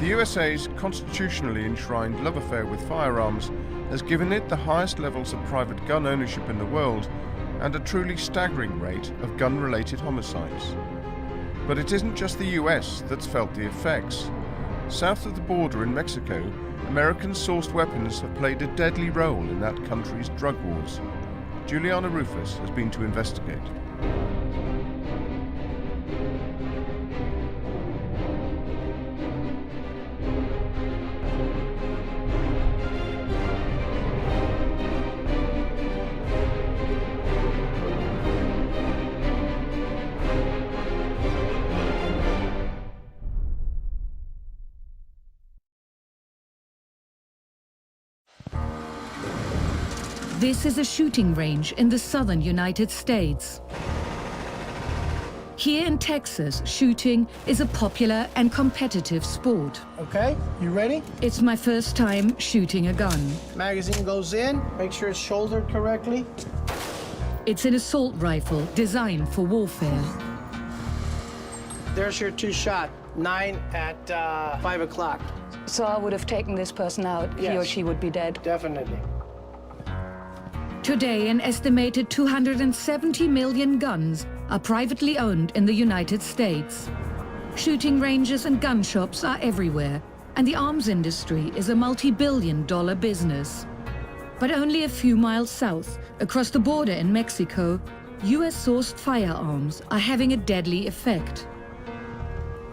The USA's constitutionally enshrined love affair with firearms has given it the highest levels of private gun ownership in the world and a truly staggering rate of gun-related homicides. But it isn't just the US that's felt the effects. South of the border in Mexico, American-sourced weapons have played a deadly role in that country's drug wars. Juliana Ruhfus has been to investigate. This is a shooting range in the southern United States. Here in Texas, shooting is a popular and competitive sport. Okay, you ready? It's my first time shooting a gun. Magazine goes in, make sure it's shouldered correctly. It's an assault rifle designed for warfare. There's your two-shot, 9 at 5 o'clock. So I would have taken this person out, he or Yes. she would be dead. Definitely. Today, an estimated 270 million guns are privately owned in the United States. Shooting ranges and gun shops are everywhere, and the arms industry is a multi-billion-dollar business. But only a few miles south, across the border in Mexico, US-sourced firearms are having a deadly effect.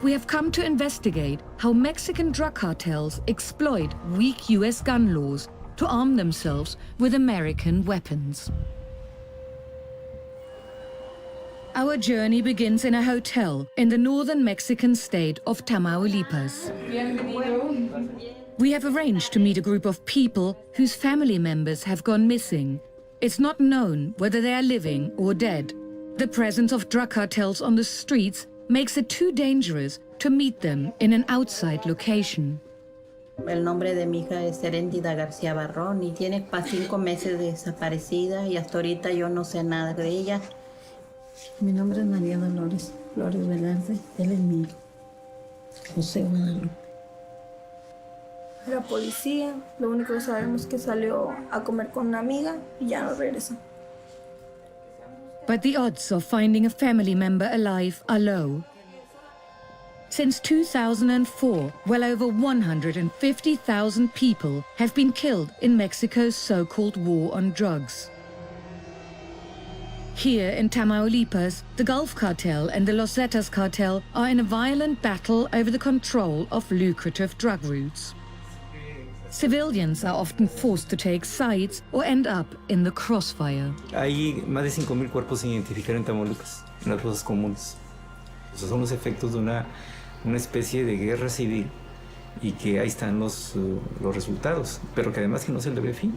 We have come to investigate how Mexican drug cartels exploit weak US gun laws to arm themselves with American weapons. Our journey begins in a hotel in the northern Mexican state of Tamaulipas. We have arranged to meet a group of people whose family members have gone missing. It's not known whether they are living or dead. The presence of drug cartels on the streets makes it too dangerous to meet them in an outside location. El nombre de mi hija es Seréntida García Barrón y tiene 5 meses de desaparecida y hasta ahorita yo no sé nada de ella. Mi nombre es María Dolores Flores Velarde, él es mi José Guadalupe. Era policía, lo único que sabemos es que salió a comer con una amiga y ya no regresó. But the odds of finding a family member alive are low. Since 2004, well over 150,000 people have been killed in Mexico's so-called war on drugs. Here in Tamaulipas, the Gulf Cartel and the Los Zetas Cartel are in a violent battle over the control of lucrative drug routes. Civilians are often forced to take sides or end up in the crossfire. Hay más de 5,000 cuerpos sin identificar en Tamaulipas, en las fosas comunes. Esos son los efectos de una especie de guerra civil y que ahí están los resultados, pero que además que no se le ve fin.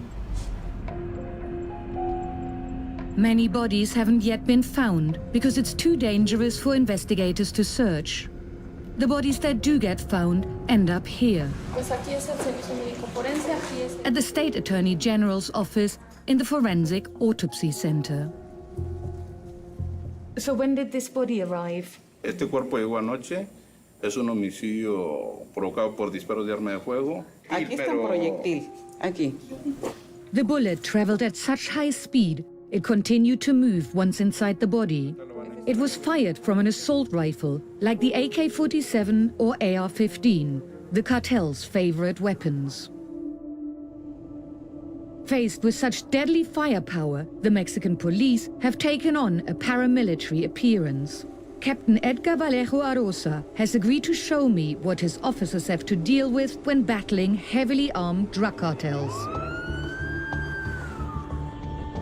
Many bodies haven't yet been found because it's too dangerous for investigators to search. The bodies that do get found end up here, at the State Attorney General's office in the Forensic Autopsy Center. So when did this body arrive? Este cuerpo llegó anoche. Es un homicidio provocado por disparos de arma de fuego. Aquí está un proyectil, aquí. The bullet traveled at such high speed, it continued to move once inside the body. It was fired from an assault rifle, like the AK-47 or AR-15, the cartel's favorite weapons. Faced with such deadly firepower, the Mexican police have taken on a paramilitary appearance. Captain Edgar Vallejo Arosa has agreed to show me what his officers have to deal with when battling heavily armed drug cartels.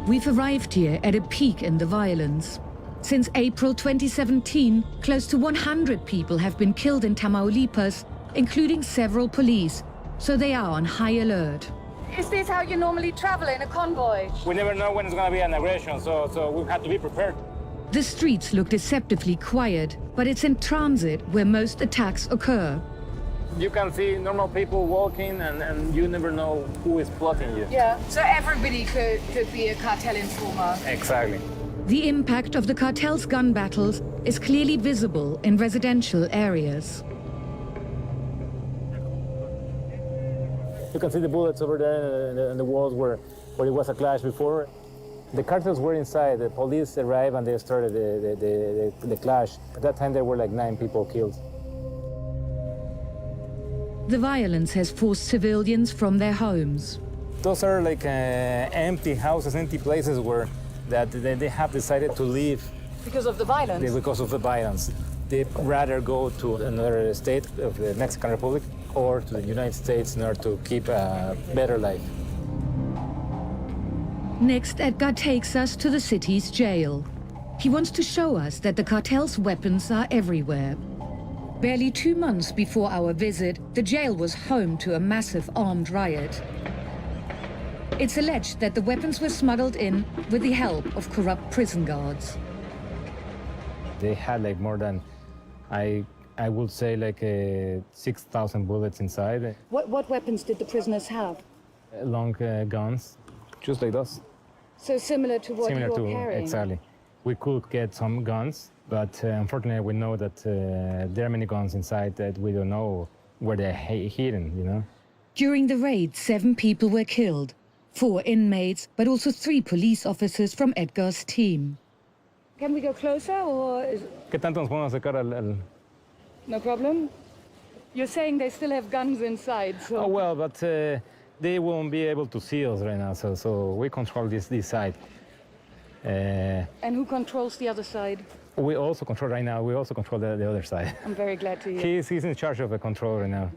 We've arrived here at a peak in the violence. Since April 2017, close to 100 people have been killed in Tamaulipas, including several police, so they are on high alert. Is this how you normally travel in a convoy? We never know when it's going to be an aggression, so we've had to be prepared. The streets look deceptively quiet, but it's in transit where most attacks occur. You can see normal people walking, and you never know who is plotting you. Yeah, so everybody could be a cartel informer. Exactly. The impact of the cartel's gun battles is clearly visible in residential areas. You can see the bullets over there in the walls where it was a clash before. The cartels were inside. The police arrived and they started the clash. At that time, there were like 9 people killed. The violence has forced civilians from their homes. Those are like empty houses, empty places where they have decided to leave. Because of the violence? Because of the violence. They'd rather go to another state of the Mexican Republic or to the United States in order to keep a better life. Next, Edgar takes us to the city's jail. He wants to show us that the cartel's weapons are everywhere. Barely 2 months before our visit, the jail was home to a massive armed riot. It's alleged that the weapons were smuggled in with the help of corrupt prison guards. They had like more than, I would say like 6,000 bullets inside. What weapons did the prisoners have? Long guns, just like those. So similar to what Similar you're to, carrying? exactly. We could get some guns, but unfortunately we know that there are many guns inside that we don't know where they're hidden, you know? During the raid, 7 people were killed. 4 inmates, but also 3 police officers from Edgar's team. Can we go closer, or ¿Qué tanto nos podemos acercar al... no problem? You're saying they still have guns inside, so... Oh, well, but they won't be able to see us right now, so we control this side. And who controls the other side? We also control right now, we also control the other side. I'm very glad to hear. He's in charge of the control right now.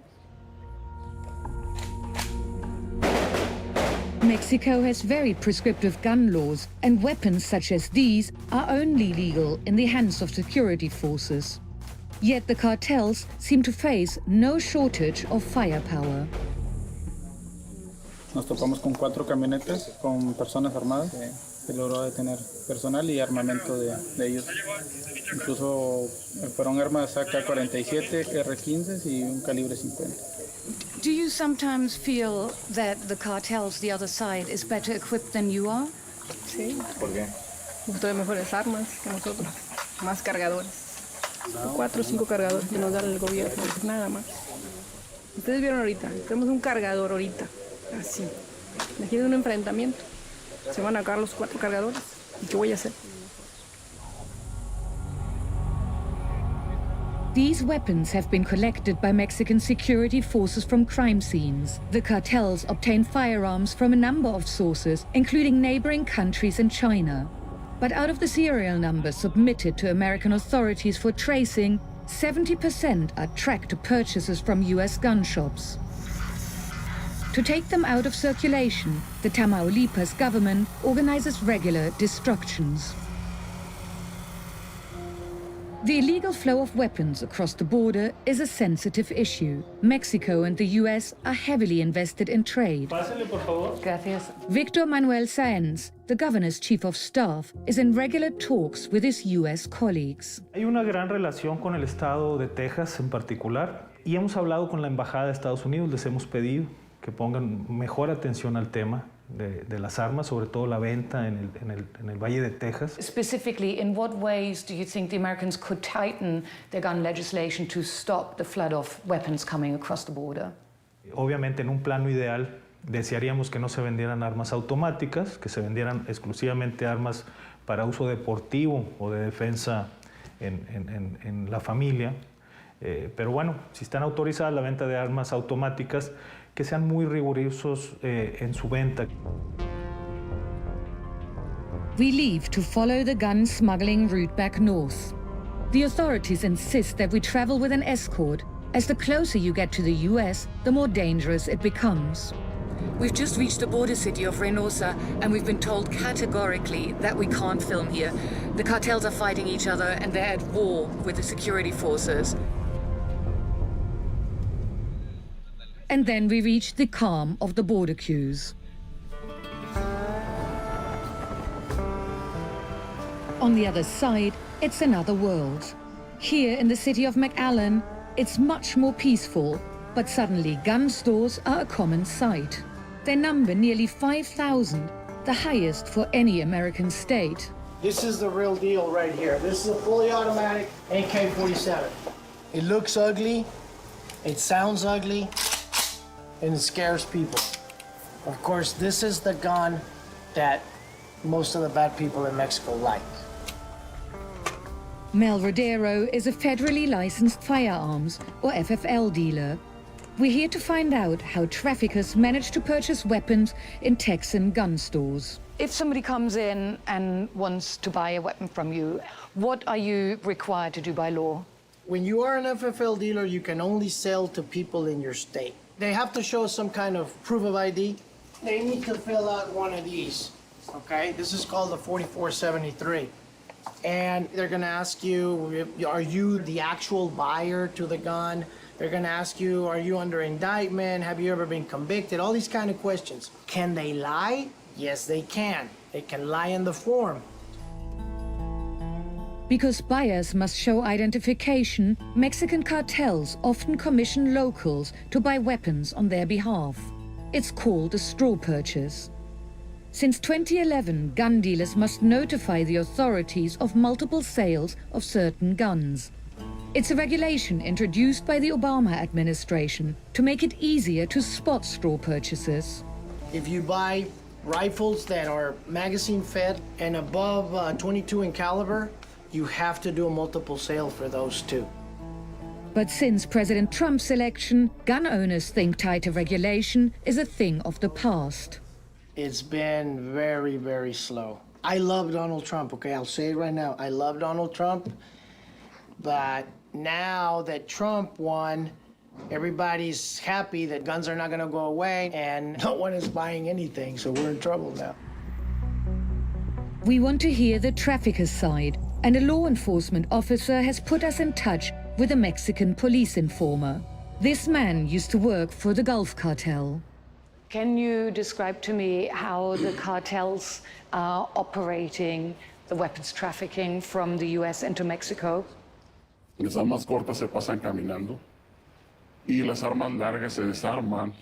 Mexico has very prescriptive gun laws, and weapons such as these are only legal in the hands of security forces. Yet the cartels seem to face no shortage of firepower. Nos topamos con 4 camionetas con personas armadas. Se logró detener personal y armamento de ellos. Incluso fueron armas AK-47, R-15 y un calibre 50. Do you sometimes feel that the cartels, the other side, is better equipped than you are? Sí. ¿Por qué? Traen mejores armas que nosotros, más cargadores. 4 o 5 cargadores que nos da el gobierno, nada más. Ustedes vieron ahorita, tenemos un cargador ahorita, así. Imaginen un enfrentamiento. Se van a acabar los 4 cargadores. ¿Y qué voy a hacer? These weapons have been collected by Mexican security forces from crime scenes. The cartels obtain firearms from a number of sources, including neighboring countries and China. But out of the serial numbers submitted to American authorities for tracing, 70% are tracked to purchases from US gun shops. To take them out of circulation, the Tamaulipas government organizes regular destructions. The illegal flow of weapons across the border is a sensitive issue. Mexico and the US are heavily invested in trade. Gracias. Victor Manuel Sáenz, the governor's chief of staff, is in regular talks with his US colleagues. Hay una gran relación con el estado de Texas en particular y hemos hablado con la embajada de Estados Unidos, les hemos pedido que pongan mejor atención al tema de las armas, sobre todo la venta en el Valle de Texas. Specifically, in what ways do you think the Americans could tighten their gun legislation to stop the flood of weapons coming across the border? Obviamente, en un plano ideal, desearíamos que no se vendieran armas automáticas, que se vendieran exclusivamente armas para uso deportivo o de defensa en la familia. Pero bueno, si están autorizadas la venta de armas automáticas, que sean muy rigurosos en su venta. We leave to follow the gun smuggling route back north. The authorities insist that we travel with an escort, as the closer you get to the US, the more dangerous it becomes. We've just reached the border city of Reynosa, and we've been told categorically that we can't film here. The cartels are fighting each other, and they're at war with the security forces. And then we reach the calm of the border queues. On the other side, it's another world. Here in the city of McAllen, it's much more peaceful, but suddenly gun stores are a common sight. They number nearly 5,000, the highest for any American state. This is the real deal right here. This is a fully automatic AK-47. It looks ugly. It sounds ugly. and it scares people. Of course, this is the gun that most of the bad people in Mexico like. Mel Rodero is a federally licensed firearms, or FFL dealer. We're here to find out how traffickers manage to purchase weapons in Texan gun stores. If somebody comes in and wants to buy a weapon from you, what are you required to do by law? When you are an FFL dealer, you can only sell to people in your state. They have to show some kind of proof of ID. They need to fill out one of these, okay? This is called the 4473. And they're gonna ask you, are you the actual buyer to the gun? They're gonna ask you, are you under indictment? Have you ever been convicted? All these kind of questions. Can they lie? Yes, they can. They can lie in the form. Because buyers must show identification, Mexican cartels often commission locals to buy weapons on their behalf. It's called a straw purchase. Since 2011, gun dealers must notify the authorities of multiple sales of certain guns. It's a regulation introduced by the Obama administration to make it easier to spot straw purchases. If you buy rifles that are magazine fed and above 22 in caliber, you have to do a multiple sale for those too. But since President Trump's election, gun owners think tighter regulation is a thing of the past. It's been very, very slow. I love Donald Trump, okay? I'll say it right now. I love Donald Trump, but now that Trump won, everybody's happy that guns are not gonna go away and no one is buying anything, so we're in trouble now. We want to hear the trafficker's side, and a law enforcement officer has put us in touch with a Mexican police informer. This man used to work for the Gulf Cartel. Can you describe to me how the cartels are operating the weapons trafficking from the US into Mexico? Las armas cortas se pasan caminando y las armas largas se desarman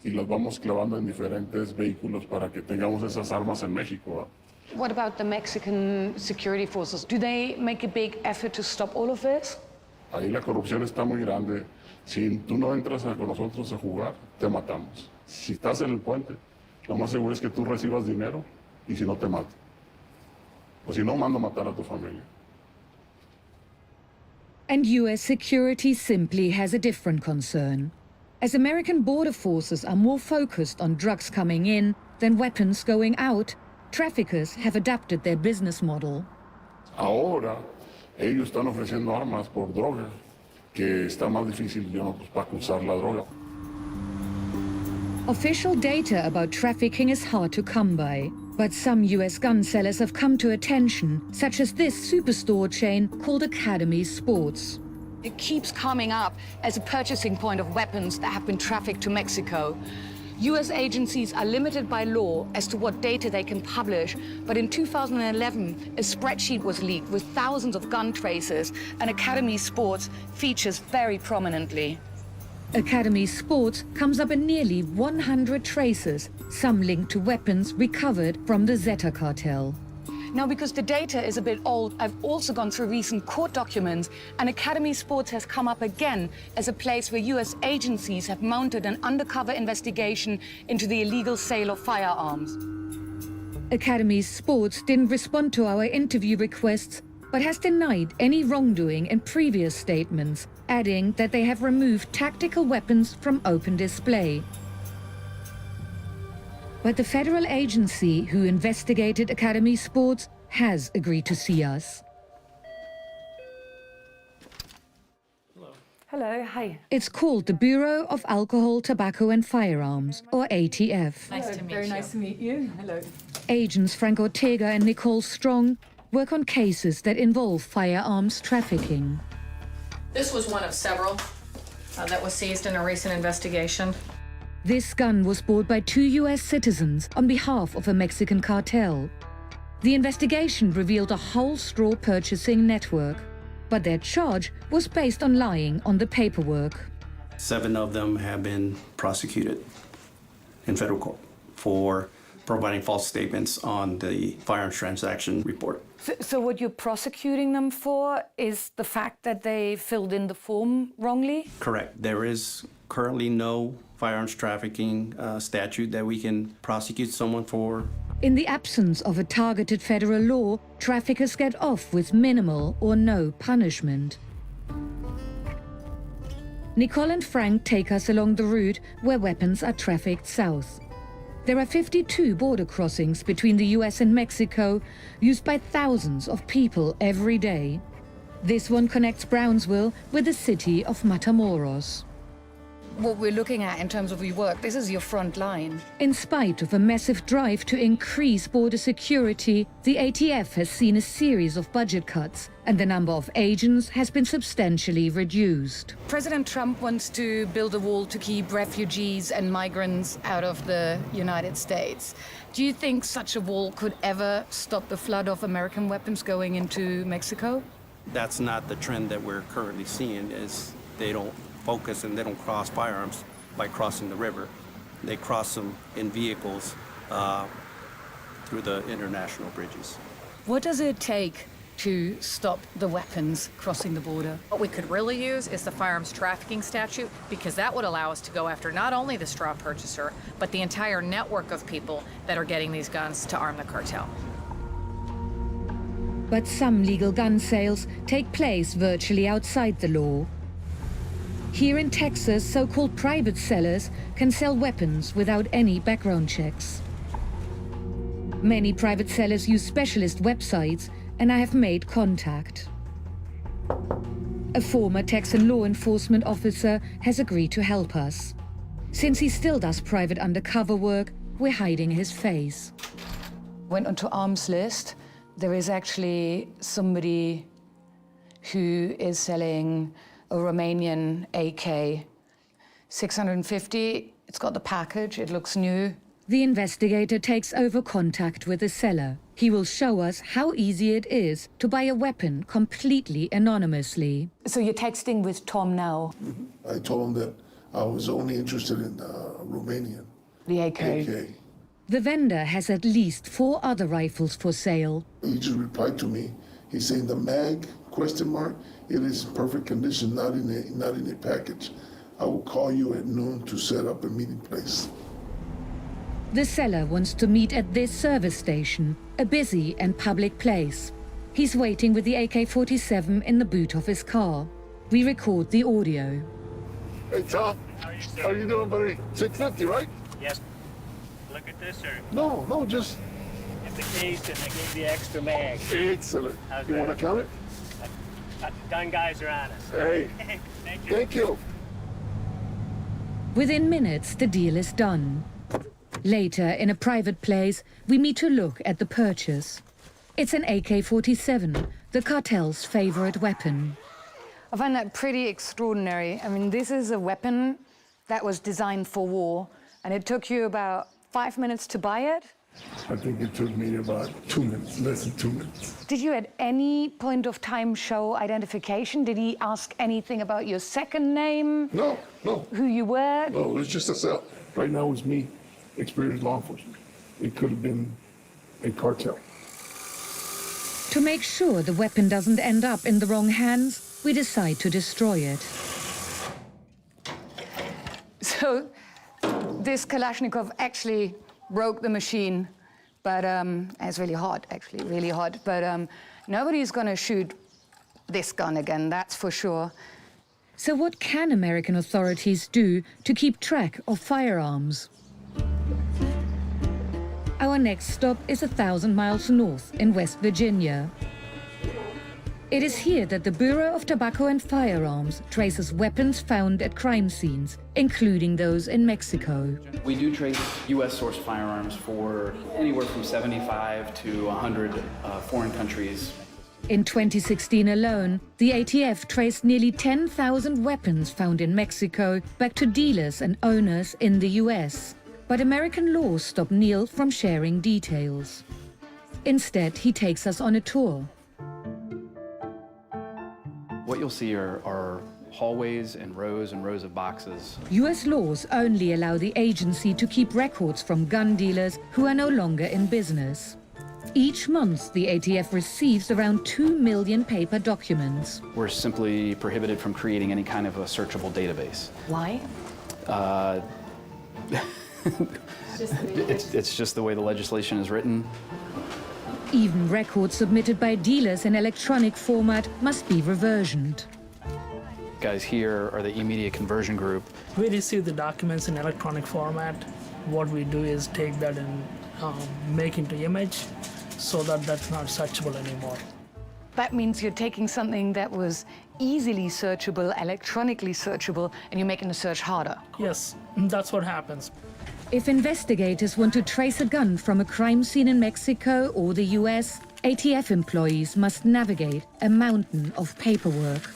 y las vamos clavando en diferentes vehículos para que tengamos esas armas en México. What about the Mexican security forces? Do they make a big effort to stop all of this? Ahí la corrupción está muy grande. Si tú no entras con nosotros a jugar, te matamos. Si estás en el puente, lo más seguro es que tú recibas dinero y si no te mato. O si no, mando matar a tu familia. And US security simply has a different concern. As American border forces are more focused on drugs coming in than weapons going out, traffickers have adapted their business model. Ahora, ellos están ofreciendo armas por droga, que está más difícil, para cruzar la droga. Official data about trafficking is hard to come by, but some US gun sellers have come to attention, such as this superstore chain called Academy Sports. It keeps coming up as a purchasing point of weapons that have been trafficked to Mexico. US agencies are limited by law as to what data they can publish, but in 2011, a spreadsheet was leaked with thousands of gun traces, and Academy Sports features very prominently. Academy Sports comes up in nearly 100 traces, some linked to weapons recovered from the Zeta cartel. Now, because the data is a bit old, I've also gone through recent court documents, and Academy Sports has come up again as a place where US agencies have mounted an undercover investigation into the illegal sale of firearms. Academy Sports didn't respond to our interview requests, but has denied any wrongdoing in previous statements, adding that they have removed tactical weapons from open display. But the federal agency who investigated Academy Sports has agreed to see us. Hello, hi. It's called the Bureau of Alcohol, Tobacco and Firearms, or ATF. Nice to meet you. Very nice to meet you. Hello. Agents Frank Ortega and Nicole Strong work on cases that involve firearms trafficking. This was one of several that was seized in a recent investigation. This gun was bought by 2 US citizens on behalf of a Mexican cartel. The investigation revealed a whole straw purchasing network, but their charge was based on lying on the paperwork. 7 of them have been prosecuted in federal court for providing false statements on the firearms transaction report. So what you're prosecuting them for is the fact that they filled in the form wrongly? Correct. There is currently no firearms trafficking statute that we can prosecute someone for. In the absence of a targeted federal law, traffickers get off with minimal or no punishment. Nicole and Frank take us along the route where weapons are trafficked south. There are 52 border crossings between the US and Mexico, used by thousands of people every day. This one connects Brownsville with the city of Matamoros. What we're looking at in terms of your work, this is your front line. In spite of a massive drive to increase border security, the ATF has seen a series of budget cuts, and the number of agents has been substantially reduced. President Trump wants to build a wall to keep refugees and migrants out of the United States. Do you think such a wall could ever stop the flood of American weapons going into Mexico? That's not the trend that we're currently seeing, is they don't focus and they don't cross firearms by crossing the river. They cross them in vehicles through the international bridges. What does it take to stop the weapons crossing the border? What we could really use is the firearms trafficking statute, because that would allow us to go after not only the straw purchaser, but the entire network of people that are getting these guns to arm the cartel. But some legal gun sales take place virtually outside the law. Here in Texas, so-called private sellers can sell weapons without any background checks. Many private sellers use specialist websites, and I have made contact. A former Texan law enforcement officer has agreed to help us. Since he still does private undercover work, we're hiding his face. Went onto arms list. There is actually somebody who is selling a Romanian AK, 650. It's got the package, it looks new. The investigator takes over contact with the seller. He will show us how easy it is to buy a weapon completely anonymously. So you're texting with Tom now? I told him that I was only interested in Romanian. The AK. The vendor has at least 4 other rifles for sale. He just replied to me. He's saying the mag, ? It is in perfect condition, not in a package. I will call you at noon to set up a meeting place. The seller wants to meet at this service station, a busy and public place. He's waiting with the AK-47 in the boot of his car. We record the audio. Hey, Tom. How you doing, buddy? 650, right? Yes. Look at this, sir. No, just... It's the case and I gave you extra mag. Excellent. How's You that? want to count it? Gun guys are on us. Hey. Thank you. Thank you. Within minutes, the deal is done. Later, in a private place, we meet to look at the purchase. It's an AK-47, the cartel's favorite weapon. I find that pretty extraordinary. I mean, this is a weapon that was designed for war, and it took you about 5 minutes to buy it? I think it took me about 2 minutes, less than 2 minutes. Did you at any point of time show identification? Did he ask anything about your second name? No. Who you were? No, it was just a sell. Right now, it was me, experienced law enforcement. It could have been a cartel. To make sure the weapon doesn't end up in the wrong hands, we decide to destroy it. So this Kalashnikov actually broke the machine, but it's really hot, actually, really hot. But nobody's gonna shoot this gun again, that's for sure. So what can American authorities do to keep track of firearms? Our next stop is 1,000 miles north in West Virginia. It is here that the Bureau of Tobacco and Firearms traces weapons found at crime scenes, including those in Mexico. We do trace U.S.-sourced firearms for anywhere from 75 to 100 foreign countries. In 2016 alone, the ATF traced nearly 10,000 weapons found in Mexico back to dealers and owners in the US. But American laws stop Neil from sharing details. Instead, he takes us on a tour. What you'll see are hallways and rows of boxes. US laws only allow the agency to keep records from gun dealers who are no longer in business. Each month, the ATF receives around 2 million paper documents. We're simply prohibited from creating any kind of a searchable database. Why? It's just the way the legislation is written. Even records submitted by dealers in electronic format must be reversioned. Guys here are the immediate conversion group. We receive the documents in electronic format. What we do is take that and make into image so that that's not searchable anymore. That means you're taking something that was easily searchable, electronically searchable, and you're making the search harder. Yes, that's what happens. If investigators want to trace a gun from a crime scene in Mexico or the US, ATF employees must navigate a mountain of paperwork.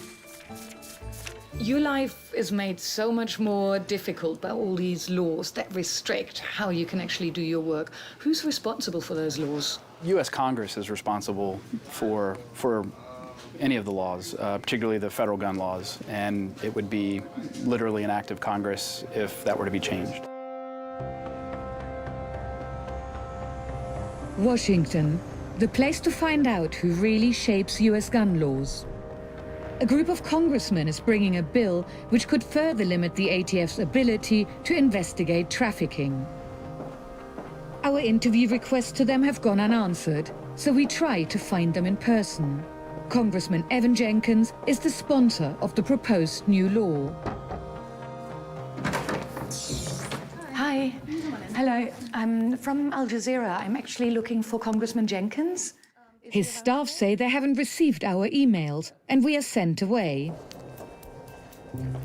Your life is made so much more difficult by all these laws that restrict how you can actually do your work. Who's responsible for those laws? U.S. Congress is responsible for any of the laws, particularly the federal gun laws, and it would be literally an act of Congress if that were to be changed. Washington, the place to find out who really shapes US gun laws. A group of congressmen is bringing a bill which could further limit the ATF's ability to investigate trafficking. Our interview requests to them have gone unanswered, so we try to find them in person. Congressman Evan Jenkins is the sponsor of the proposed new law. Hi. Hello. I'm from Al Jazeera. I'm actually looking for Congressman Jenkins. His staff say they haven't received our emails, and we are sent away.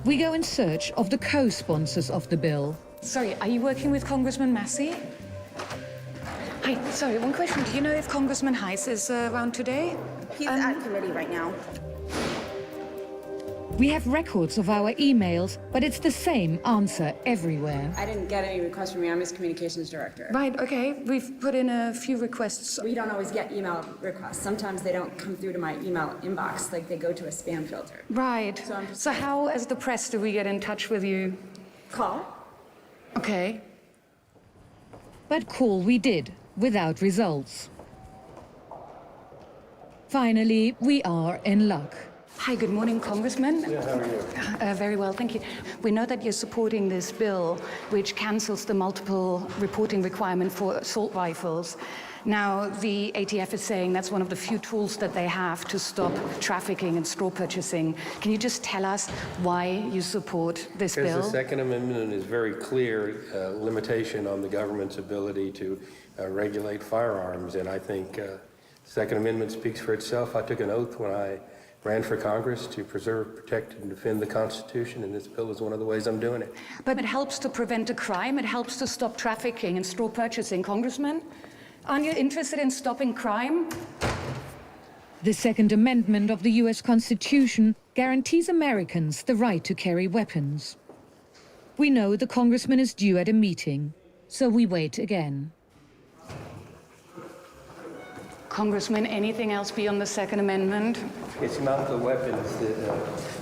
We go in search of the co-sponsors of the bill. Sorry, are you working with Congressman Massey? Hi, sorry, one question. Do you know if Congressman Heiss is around today? He's at committee right now. We have records of our emails, but it's the same answer everywhere. I didn't get any requests from you. I'm his communications director. Right, okay. We've put in a few requests. We don't always get email requests. Sometimes they don't come through to my email inbox, like they go to a spam filter. Right. So how, as the press, do we get in touch with you? Call. Okay. But call we did, without results. Finally, we are in luck. Hi, good morning, Congressman. Yeah, how are you? Very well, thank you. We know that you're supporting this bill, which cancels the multiple reporting requirement for assault rifles. Now, the ATF is saying that's one of the few tools that they have to stop trafficking and straw purchasing. Can you just tell us why you support this bill? Because the Second Amendment is very clear limitation on the government's ability to regulate firearms, and I think the Second Amendment speaks for itself. I took an oath when I ran for Congress to preserve, protect, and defend the Constitution, and this bill is one of the ways I'm doing it. But it helps to prevent a crime. It helps to stop trafficking and straw purchasing. Congressman, aren't you interested in stopping crime? The Second Amendment of the US Constitution guarantees Americans the right to carry weapons. We know the congressman is due at a meeting, so we wait again. Congressman, anything else beyond the Second Amendment? It's not the weapons that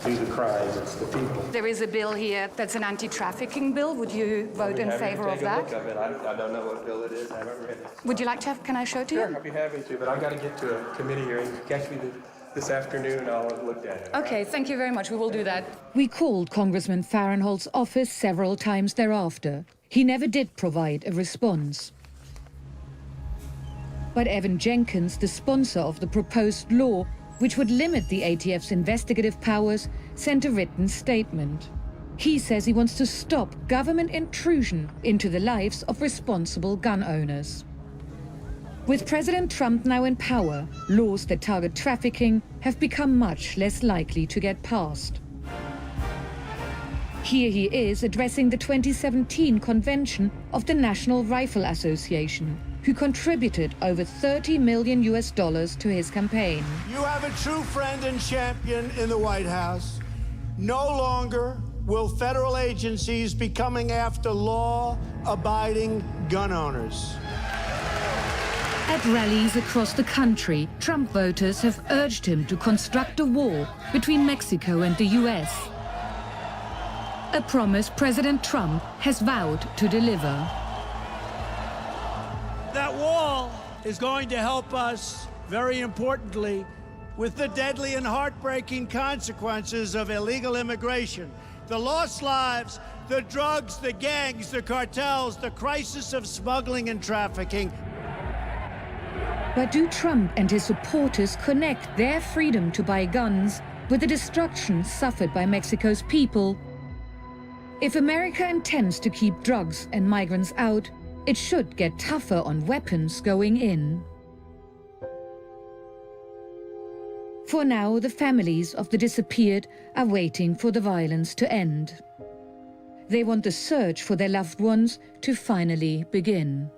do the crime, it's the people. There is a bill here that's an anti-trafficking bill. Would you vote in favor of that? Take a look of it. I don't know what bill it is. I haven't read it. Would you like to have, can I show it to you? Sure, I'll be happy to, but I've got to get to a committee hearing. Catch me this afternoon, I'll have looked at it. Okay, thank you very much. We will do that. We called Congressman Farenthold's office several times thereafter. He never did provide a response. But Evan Jenkins, the sponsor of the proposed law, which would limit the ATF's investigative powers, sent a written statement. He says he wants to stop government intrusion into the lives of responsible gun owners. With President Trump now in power, laws that target trafficking have become much less likely to get passed. Here he is addressing the 2017 convention of the National Rifle Association, who contributed over $30 million to his campaign. You have a true friend and champion in the White House. No longer will federal agencies be coming after law-abiding gun owners. At rallies across the country, Trump voters have urged him to construct a wall between Mexico and the US. A promise President Trump has vowed to deliver. That wall is going to help us, very importantly, with the deadly and heartbreaking consequences of illegal immigration. The lost lives, The drugs, the gangs, the cartels, the crisis of smuggling and trafficking. But do Trump and his supporters connect their freedom to buy guns with the destruction suffered by Mexico's people? If America intends to keep drugs and migrants out, it should get tougher on weapons going in. For now, the families of the disappeared are waiting for the violence to end. They want the search for their loved ones to finally begin.